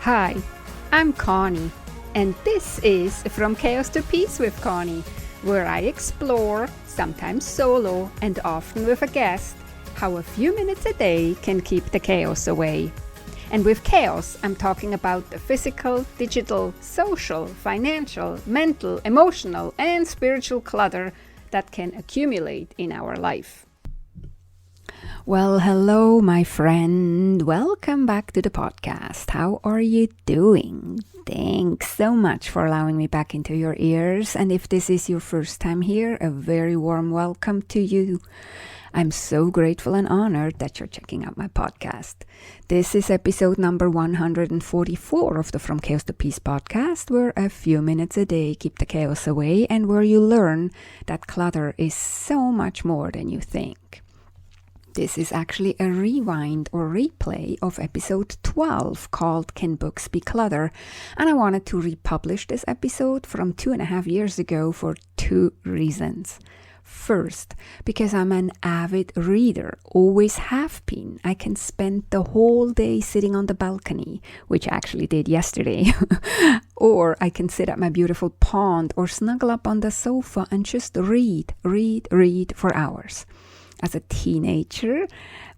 Hi, I'm Conny, and this is From Chaos to Peace with Conny, where I explore, sometimes solo and often with a guest, how a few minutes a day can keep the chaos away. And with chaos, I'm talking about the physical, digital, social, financial, mental, emotional, and spiritual clutter that can accumulate in our life. Well, hello, my friend. Welcome back to the podcast. How are you doing? Thanks so much for allowing me back into your ears. And if this is your first time here, a very warm welcome to you. I'm so grateful and honored that you're checking out my podcast. This is episode number 144 of the From Chaos to Peace podcast, where a few minutes a day keep the chaos away and where you learn that clutter is so much more than you think. This is actually a rewind or replay of episode 12 called Can Books Be Clutter? And I wanted to republish this episode from 2.5 years ago for two reasons. First, because I'm an avid reader, always have been. I can spend the whole day sitting on the balcony, which I actually did yesterday. Or I can sit at my beautiful pond or snuggle up on the sofa and just read for hours. As a teenager,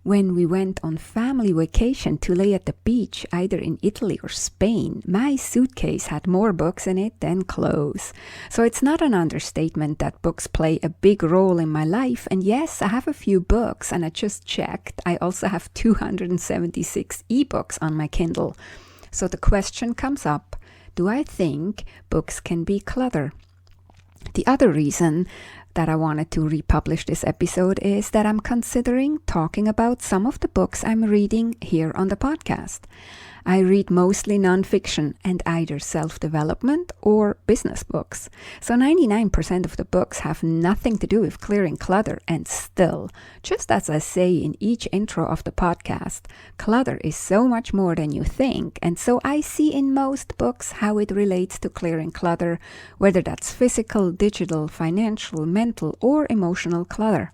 when we went on family vacation to lay at the beach, either in Italy or Spain, my suitcase had more books in it than clothes. So it's not an understatement that books play a big role in my life. And yes, I have a few books, and I just checked. I also have 276 eBooks on my Kindle. So the question comes up, do I think books can be clutter? The other reason that I wanted to republish this episode is that I'm considering talking about some of the books I'm reading here on the podcast. I read mostly nonfiction and either self-development or business books. So 99% of the books have nothing to do with clearing clutter, and still, just as I say in each intro of the podcast, clutter is so much more than you think, and so I see in most books how it relates to clearing clutter, whether that's physical, digital, financial, mental, or emotional clutter.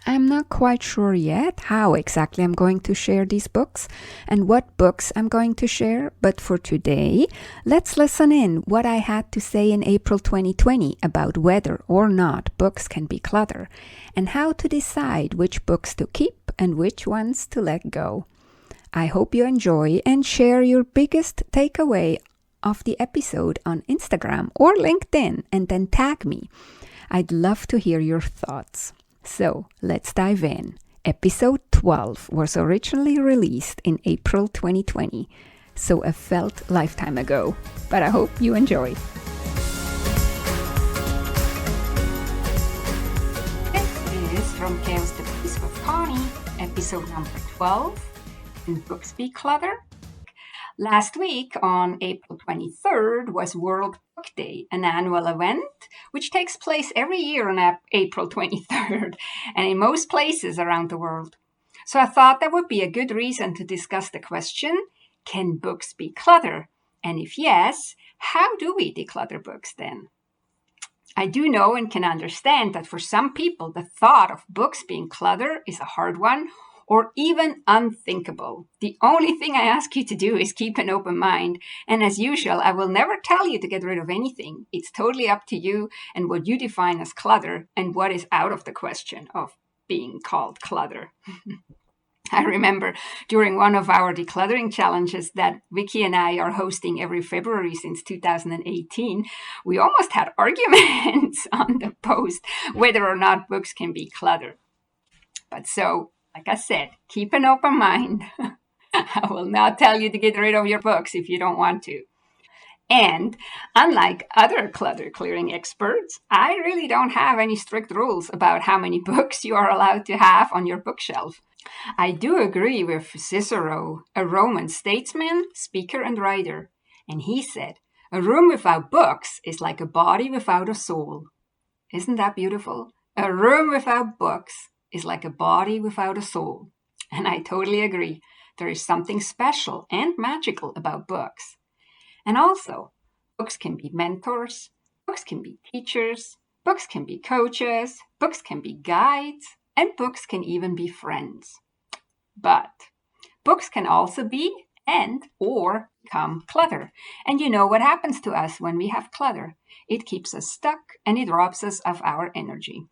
I'm not quite sure yet how exactly I'm going to share these books and what books I'm going to share, but for today, let's listen in what I had to say in April 2020 about whether or not books can be clutter and how to decide which books to keep and which ones to let go. I hope you enjoy and share your biggest takeaway of the episode on Instagram or LinkedIn and then tag me. I'd love to hear your thoughts. So let's dive in. Episode 12 was originally released in April 2020, so a felt lifetime ago, but I hope you enjoy. This is From Chaos to Peace with Conny, episode number 12, Can Books Be Clutter? Last week, on April 23rd, was World Book Day, an annual event which takes place every year on April 23rd, and in most places around the world. So I thought that would be a good reason to discuss the question, can books be clutter? And if yes, how do we declutter books then? I do know and can understand that for some people, the thought of books being clutter is a hard one, or even unthinkable. The only thing I ask you to do is keep an open mind. And as usual, I will never tell you to get rid of anything. It's totally up to you and what you define as clutter and what is out of the question of being called clutter. I remember during one of our decluttering challenges that Vicky and I are hosting every February since 2018, we almost had arguments on the post whether or not books can be clutter. But so, like I said, keep an open mind. I will not tell you to get rid of your books if you don't want to. And unlike other clutter clearing experts, I really don't have any strict rules about how many books you are allowed to have on your bookshelf. I do agree with Cicero, a Roman statesman, speaker, and writer. And he said, a room without books is like a body without a soul. Isn't that beautiful? A room without books is like a body without a soul. And I totally agree. There is something special and magical about books. And also, books can be mentors, books can be teachers, books can be coaches, books can be guides, and books can even be friends. But books can also be and or become clutter. And you know what happens to us when we have clutter? It keeps us stuck and it robs us of our energy.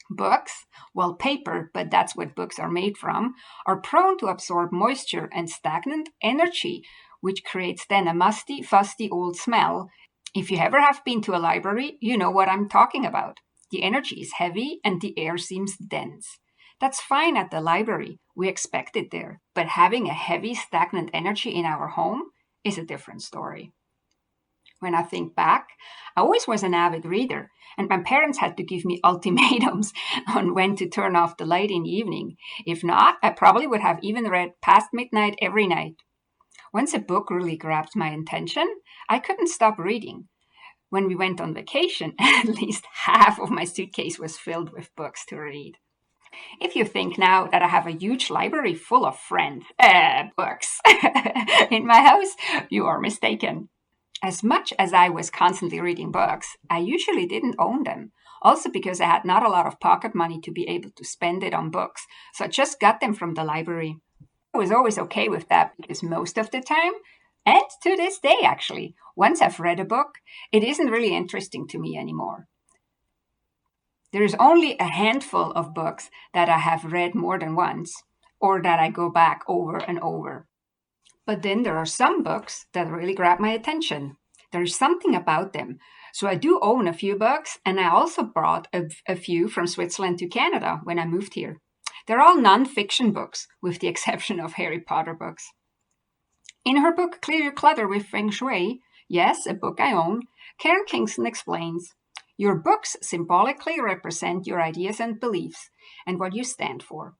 Books, well, paper, but that's what books are made from, are prone to absorb moisture and stagnant energy, which creates then a musty, fusty old smell. If you ever have been to a library, you know what I'm talking about. The energy is heavy and the air seems dense. That's fine at the library. We expect it there. But having a heavy, stagnant energy in our home is a different story. When I think back, I always was an avid reader, and my parents had to give me ultimatums on when to turn off the light in the evening. If not, I probably would have even read past midnight every night. Once a book really grabbed my attention, I couldn't stop reading. When we went on vacation, at least half of my suitcase was filled with books to read. If you think now that I have a huge library full of books in my house, you are mistaken. As much as I was constantly reading books, I usually didn't own them. Also because I had not a lot of pocket money to be able to spend it on books, so I just got them from the library. I was always okay with that because most of the time, and to this day actually, once I've read a book, it isn't really interesting to me anymore. There's only a handful of books that I have read more than once, or that I go back over and over. But then there are some books that really grab my attention. There's something about them. So I do own a few books, and I also brought a few from Switzerland to Canada when I moved here. They're all non-fiction books, with the exception of Harry Potter books. In her book, Clear Your Clutter with Feng Shui, yes, a book I own, Karen Kingston explains, your books symbolically represent your ideas and beliefs and what you stand for.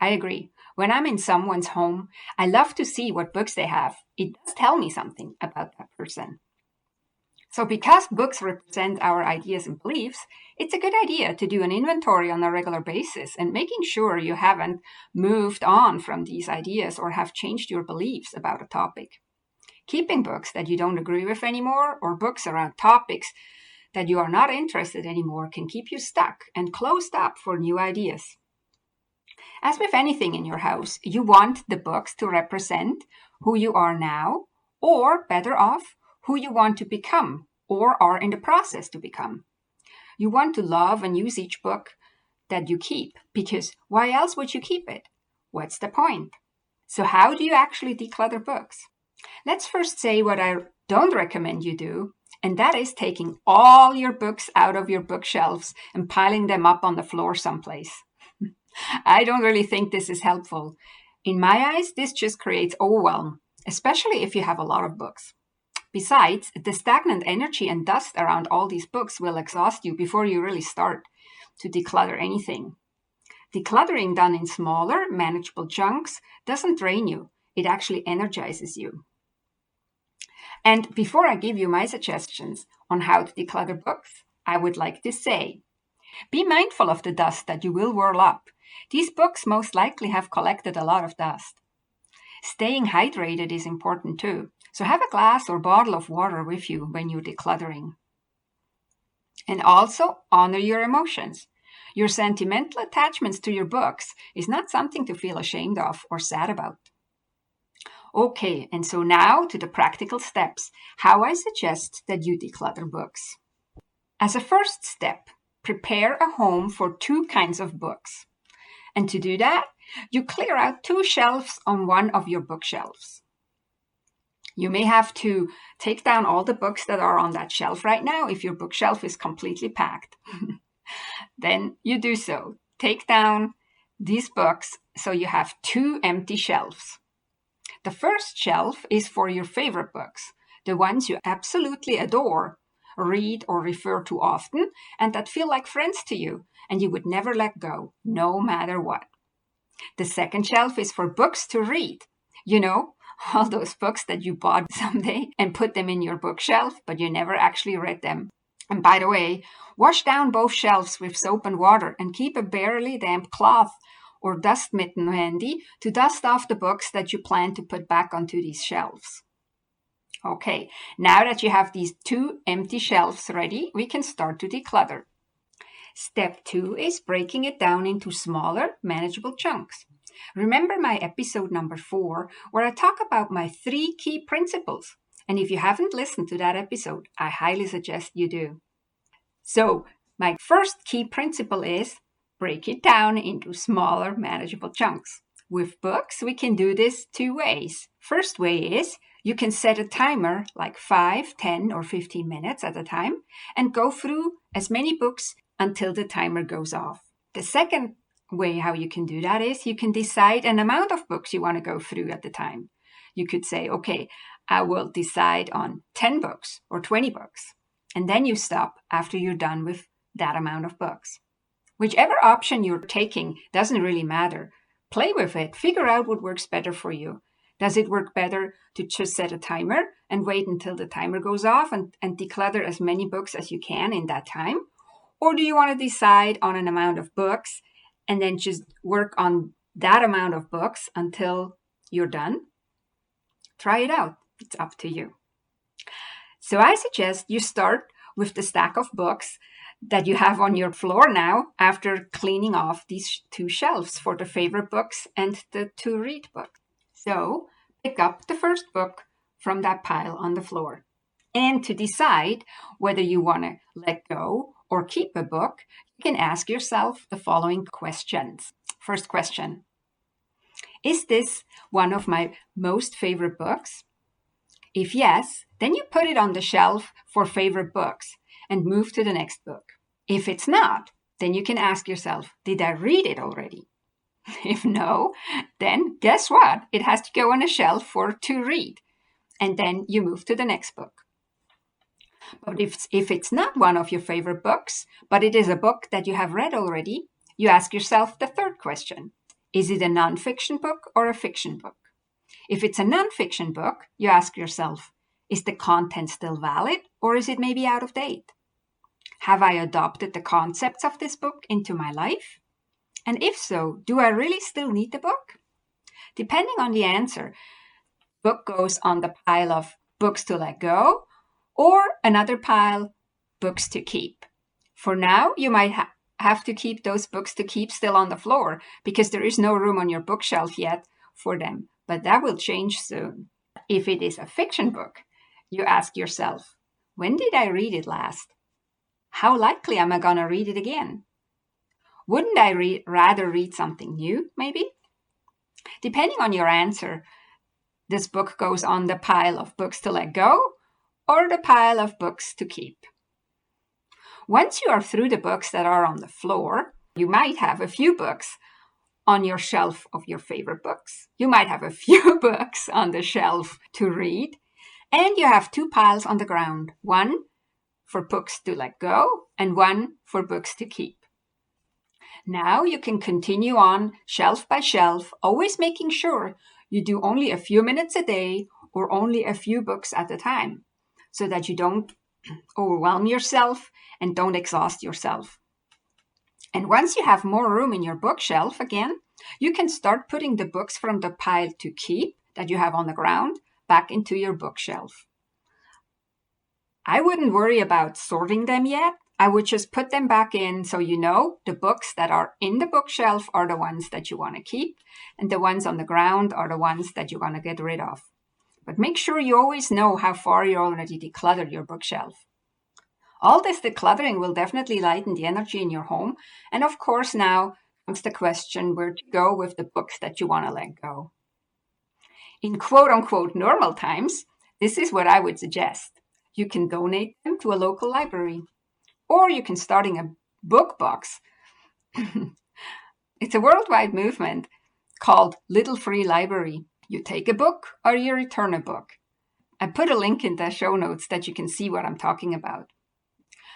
I agree. When I'm in someone's home, I love to see what books they have. It does tell me something about that person. So because books represent our ideas and beliefs, it's a good idea to do an inventory on a regular basis and making sure you haven't moved on from these ideas or have changed your beliefs about a topic. Keeping books that you don't agree with anymore or books around topics that you are not interested anymore can keep you stuck and closed up for new ideas. As with anything in your house, you want the books to represent who you are now, or better off, who you want to become, or are in the process to become. You want to love and use each book that you keep, because why else would you keep it? What's the point? So how do you actually declutter books? Let's first say what I don't recommend you do, and that is taking all your books out of your bookshelves and piling them up on the floor someplace. I don't really think this is helpful. In my eyes, this just creates overwhelm, especially if you have a lot of books. Besides, the stagnant energy and dust around all these books will exhaust you before you really start to declutter anything. Decluttering done in smaller, manageable chunks doesn't drain you. It actually energizes you. And before I give you my suggestions on how to declutter books, I would like to say, be mindful of the dust that you will whirl up. These books most likely have collected a lot of dust. Staying hydrated is important too, so have a glass or bottle of water with you when you're decluttering. And also honor your emotions. Your sentimental attachments to your books is not something to feel ashamed of or sad about. Okay, and so now to the practical steps, how I suggest that you declutter books. As a first step, prepare a home for 2 kinds of books. And to do that, you clear out 2 shelves on one of your bookshelves. You may have to take down all the books that are on that shelf right now if your bookshelf is completely packed. Then you do so. Take down these books so you have 2 empty shelves. The first shelf is for your favorite books, the ones you absolutely adore, read or refer to often, and that feel like friends to you, and you would never let go, no matter what. The second shelf is for books to read. You know, all those books that you bought someday and put them in your bookshelf, but you never actually read them. And by the way, wash down both shelves with soap and water and keep a barely damp cloth or dust mitten handy to dust off the books that you plan to put back onto these shelves. Okay, now that you have these 2 empty shelves ready, we can start to declutter. Step 2 is breaking it down into smaller, manageable chunks. Remember my episode number 4, where I talk about my 3 key principles. And if you haven't listened to that episode, I highly suggest you do. So, my first key principle is break it down into smaller, manageable chunks. With books, we can do this 2 ways. First way is you can set a timer like 5, 10, or 15 minutes at a time and go through as many books until the timer goes off. The second way how you can do that is you can decide an amount of books you want to go through at the time. You could say, okay, I will decide on 10 books or 20 books. And then you stop after you're done with that amount of books. Whichever option you're taking doesn't really matter. Play with it. Figure out what works better for you. Does it work better to just set a timer and wait until the timer goes off and declutter as many books as you can in that time? Or do you want to decide on an amount of books and then just work on that amount of books until you're done? Try it out. It's up to you. So I suggest you start with the stack of books that you have on your floor now after cleaning off these 2 shelves for the favorite books and the to-read book. So pick up the first book from that pile on the floor. And to decide whether you want to let go or keep a book, you can ask yourself the following questions. First question: is this one of my most favorite books? If yes, then you put it on the shelf for favorite books and move to the next book. If it's not, then you can ask yourself, did I read it already? If no, then guess what? It has to go on a shelf for to read. And then you move to the next book. But if it's not one of your favorite books, but it is a book that you have read already, you ask yourself the third question. Is it a nonfiction book or a fiction book? If it's a nonfiction book, you ask yourself, is the content still valid or is it maybe out of date? Have I adopted the concepts of this book into my life? And if so, do I really still need the book? Depending on the answer, book goes on the pile of books to let go or another pile, books to keep. For now, you might have to keep those books to keep still on the floor because there is no room on your bookshelf yet for them. But that will change soon. If it is a fiction book, you ask yourself, when did I read it last? How likely am I going to read it again? Wouldn't I rather read something new, maybe? Depending on your answer, this book goes on the pile of books to let go or the pile of books to keep. Once you are through the books that are on the floor, you might have a few books on your shelf of your favorite books. You might have a few books on the shelf to read, and you have 2 piles on the ground, one for books to let go and one for books to keep. Now you can continue on shelf by shelf, always making sure you do only a few minutes a day or only a few books at a time, so that you don't overwhelm yourself and don't exhaust yourself. And once you have more room in your bookshelf again, you can start putting the books from the pile to keep that you have on the ground back into your bookshelf. I wouldn't worry about sorting them yet. I would just put them back in so you know the books that are in the bookshelf are the ones that you want to keep and the ones on the ground are the ones that you want to get rid of. But make sure you always know how far you already decluttered your bookshelf. All this decluttering will definitely lighten the energy in your home. And of course, now comes the question where to go with the books that you want to let go. In quote-unquote normal times, this is what I would suggest. You can donate them to a local library. Or you can start a book box. It's a worldwide movement called Little Free Library. You take a book or you return a book. I put a link in the show notes that you can see what I'm talking about.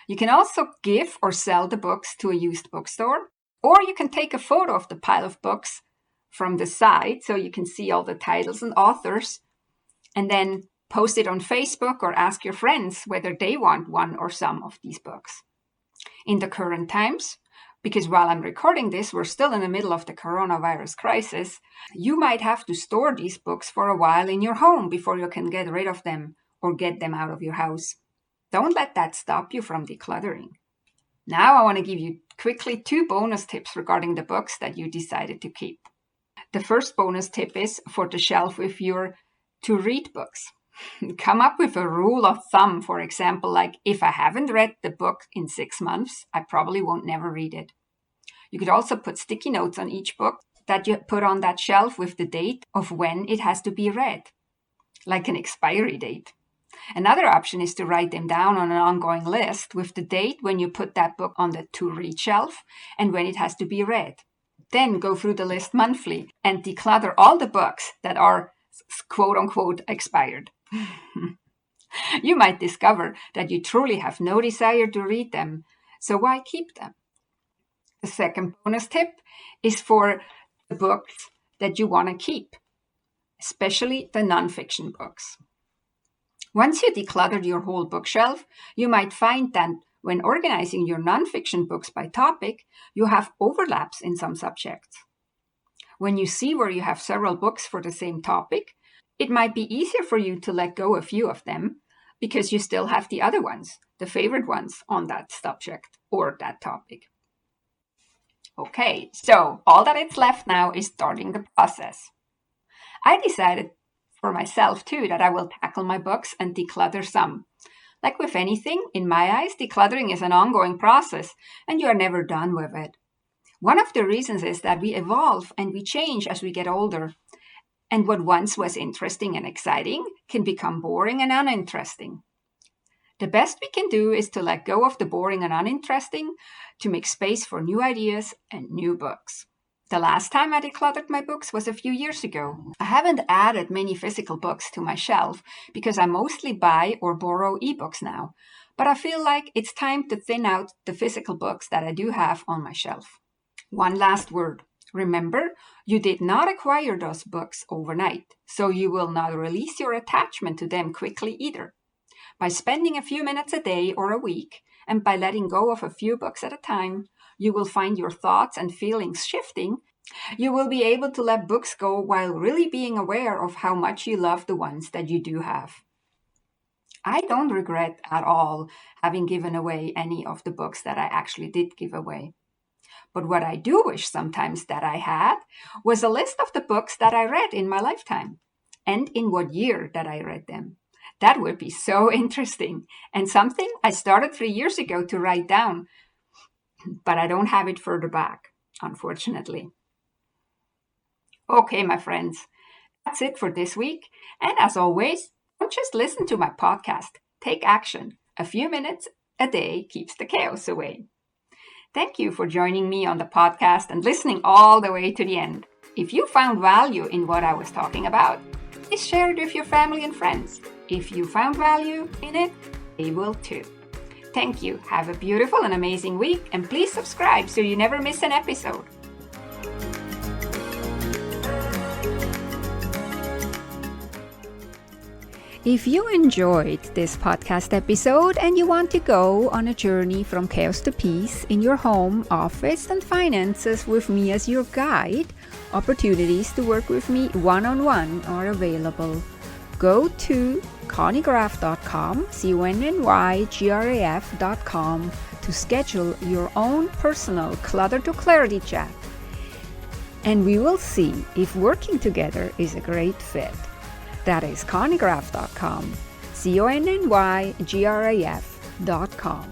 You can also give or sell the books to a used bookstore, or you can take a photo of the pile of books from the side so you can see all the titles and authors, and then post it on Facebook or ask your friends whether they want one or some of these books. In the current times, because while I'm recording this, we're still in the middle of the coronavirus crisis, you might have to store these books for a while in your home before you can get rid of them or get them out of your house. Don't let that stop you from decluttering. Now I want to give you quickly 2 bonus tips regarding the books that you decided to keep. The first bonus tip is for the shelf with your to-read books. Come up with a rule of thumb, for example, like if I haven't read the book in 6 months, I probably won't never read it. You could also put sticky notes on each book that you put on that shelf with the date of when it has to be read, like an expiry date. Another option is to write them down on an ongoing list with the date when you put that book on the to-read shelf and when it has to be read. Then go through the list monthly and declutter all the books that are quote-unquote expired. You might discover that you truly have no desire to read them, so why keep them? The second bonus tip is for the books that you want to keep, especially the nonfiction books. Once you decluttered your whole bookshelf, you might find that when organizing your nonfiction books by topic, you have overlaps in some subjects. When you see where you have several books for the same topic, it might be easier for you to let go a few of them because you still have the other ones, the favorite ones on that subject or that topic. Okay, so all that is left now is starting the process. I decided for myself too that I will tackle my books and declutter some. Like with anything, in my eyes, decluttering is an ongoing process and you are never done with it. One of the reasons is that we evolve and we change as we get older. And what once was interesting and exciting can become boring and uninteresting. The best we can do is to let go of the boring and uninteresting to make space for new ideas and new books. The last time I decluttered my books was a few years ago. I haven't added many physical books to my shelf because I mostly buy or borrow eBooks now, but I feel like it's time to thin out the physical books that I do have on my shelf. One last word. Remember, you did not acquire those books overnight, so you will not release your attachment to them quickly either. By spending a few minutes a day or a week, and by letting go of a few books at a time, you will find your thoughts and feelings shifting. You will be able to let books go while really being aware of how much you love the ones that you do have. I don't regret at all having given away any of the books that I actually did give away. But what I do wish sometimes that I had was a list of the books that I read in my lifetime and in what year that I read them. That would be so interesting and something I started 3 years ago to write down, but I don't have it further back, unfortunately. Okay, my friends, that's it for this week. And as always, don't just listen to my podcast. Take action. A few minutes a day keeps the chaos away. Thank you for joining me on the podcast and listening all the way to the end. If you found value in what I was talking about, please share it with your family and friends. If you found value in it, they will too. Thank you. Have a beautiful and amazing week, and please subscribe so you never miss an episode. If you enjoyed this podcast episode and you want to go on a journey from chaos to peace in your home, office, and finances with me as your guide, opportunities to work with me one-on-one are available. Go to connygraf.com, CONNYGRAF.com to schedule your own personal Clutter to Clarity chat. And we will see if working together is a great fit. That is connygraf.com, CONNYGRAF.com.